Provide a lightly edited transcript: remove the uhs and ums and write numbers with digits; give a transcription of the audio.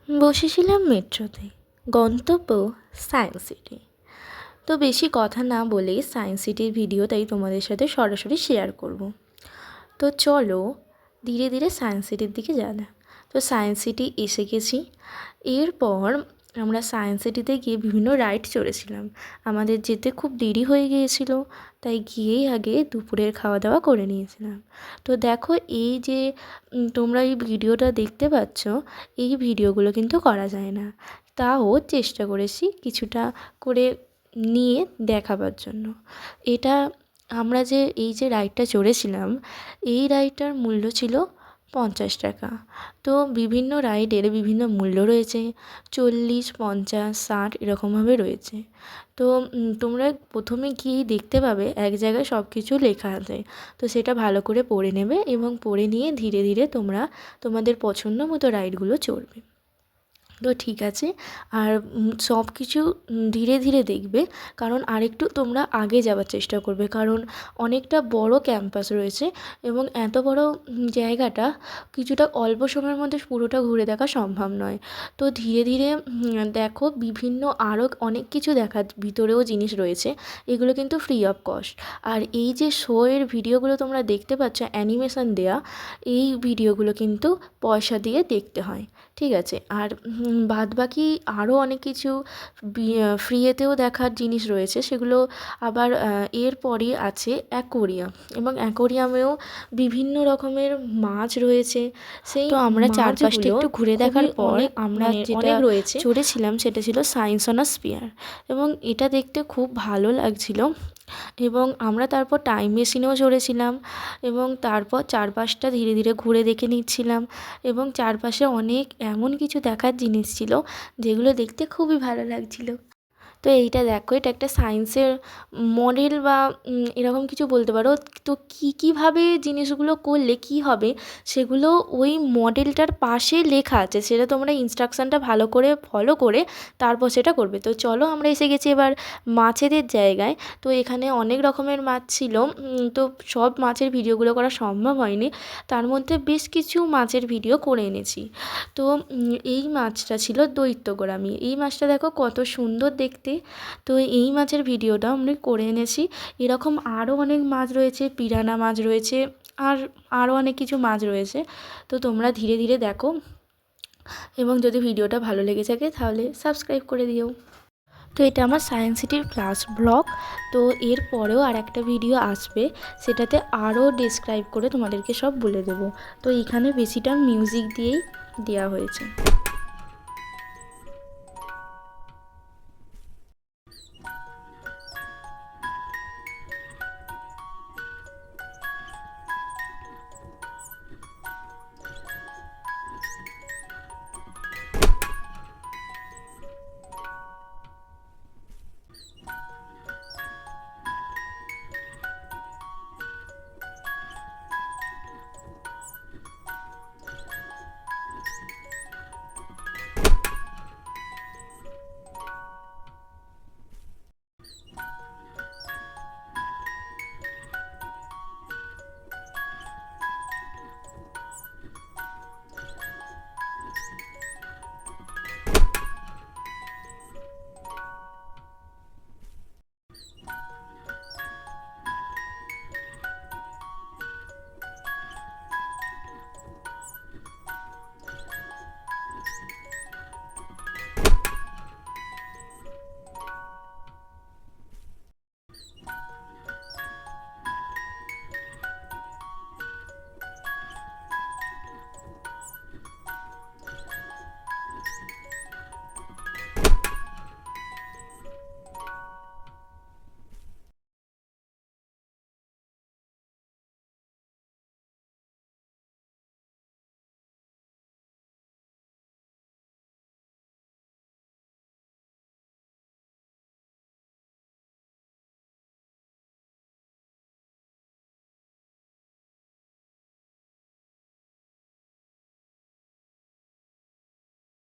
বসেছিলাম মেট্রোতে, গন্তব্য সায়েন্স সিটি। তো বেশি কথা না বলেই সায়েন্স সিটির ভিডিওটাই তোমাদের সাথে সরাসরি শেয়ার করব। তো চলো ধীরে ধীরে সায়েন্স সিটির দিকে যাওয়া। তো সায়েন্স সিটি এসে গেছি। এরপর আমরা সায়েন্স সিটিতে গিয়ে বিভিন্ন রাইড চড়েছিলাম। আমাদের যেতে খুব দেরি হয়ে গিয়েছিল, তাই গিয়েই আগে দুপুরের খাওয়া দাওয়া করে নিয়েছিলাম। তো দেখো, এই যে তোমরা এই ভিডিওটা দেখতে পাচ্ছ, এই ভিডিওগুলো কিন্তু করা যায় না, তাও চেষ্টা করেছি কিছুটা করে নিয়ে দেখাবার জন্য। এটা আমরা যে এই যে রাইডটা চড়েছিলাম, এই রাইডটার মূল্য ছিল 50 টাকা। তো বিভিন্ন রাইডের বিভিন্ন মূল্য রয়েছে, 40, 50, 60 এরকমভাবে রয়েছে। তো তোমরা প্রথমে গিয়েই দেখতে পাবে এক জায়গায় সব কিছু লেখা আছে। তো সেটা ভালো করে পড়ে নেবে এবং পড়ে নিয়ে ধীরে ধীরে তোমরা তোমাদের পছন্দ মতো রাইডগুলো চড়বে। তো ঠিক আছে, আর সব কিছু ধীরে ধীরে দেখবে, কারণ আরেকটু তোমরা আগে যাওয়ার চেষ্টা করবে, কারণ অনেকটা বড় ক্যাম্পাস রয়েছে এবং এত বড় জায়গাটা কিছুটা অল্প সময়ের মধ্যে পুরোটা ঘুরে দেখা সম্ভব নয়। তো ধীরে ধীরে দেখো, বিভিন্ন আরও অনেক কিছু দেখার ভিতরেও জিনিস রয়েছে, এগুলো কিন্তু ফ্রি অফ কস্ট। আর এই যে শো এর ভিডিওগুলো তোমরা দেখতে পাচ্ছ অ্যানিমেশন দেয়া, এই ভিডিওগুলো কিন্তু পয়সা দিয়ে দেখতে হয়, ঠিক আছে। আর বাদবাকি আরও অনেক কিছু ফ্রিতেও দেখার জিনিস রয়েছে, সেগুলো আবার এরপরই আছে অ্যাকোরিয়াম, এবং অ্যাকোরিয়ামেও বিভিন্ন রকমের মাছ রয়েছে। সেই তো আমরা চারপাশটা একটু ঘুরে দেখার পর আমরা যেটা রয়েছে চড়েছিলাম সেটা ছিল সায়েন্স অন আ স্পিয়ার, এবং এটা দেখতে খুব ভালো লাগছিল। এবং আমরা তারপর টাইম মেশিনেও চড়েছিলাম এবং তারপর চারপাশটা ধীরে ধীরে ঘুরে দেখে নিচ্ছিলাম, এবং চারপাশে অনেক এমন কিছু দেখার জিনিস ছিল যেগুলো দেখতে খুবই ভালো লাগছিল। তো এইটা দেখো, এটা একটা সায়েন্সের মডেল বা এরকম কিছু বলতে পারো। তো কীভাবে জিনিসগুলো করলে কি হবে সেগুলো ওই মডেলটার পাশে লেখা আছে, সেটা তোমরা ইনস্ট্রাকশানটা ভালো করে ফলো করে তারপর সেটা করবে। তো চলো, আমরা এসে গেছি এবার মাছেদের জায়গায়। তো এখানে অনেক রকমের মাছ ছিল, তো সব মাছের ভিডিওগুলো করা সম্ভব হয়নি, তার মধ্যে বেশ কিছু মাছের ভিডিও করে এনেছি। তো এই মাছটা ছিল দৈত্য গোরামি। এই মাছটা দেখো কত সুন্দর দেখতে। তো এই মাছের ভিডিওটা আমি করে এনেছি। এরকম আরও অনেক মাছ রয়েছে, পিরানা মাছ রয়েছে, আর আরও অনেক কিছু মাছ রয়েছে। তো তোমরা ধীরে ধীরে দেখো, এবং যদি ভিডিওটা ভালো লেগে থাকে তাহলে সাবস্ক্রাইব করে দিও। তো এটা আমার সায়েন্স সিটির ক্লাস ব্লগ। তো এর পরেও আর একটা ভিডিও আসবে, সেটাতে আরও ডেসক্রাইব করে তোমাদেরকে সব বলে দেবো। তো এখানে বেশিটা মিউজিক দিয়েই দেওয়া হয়েছে।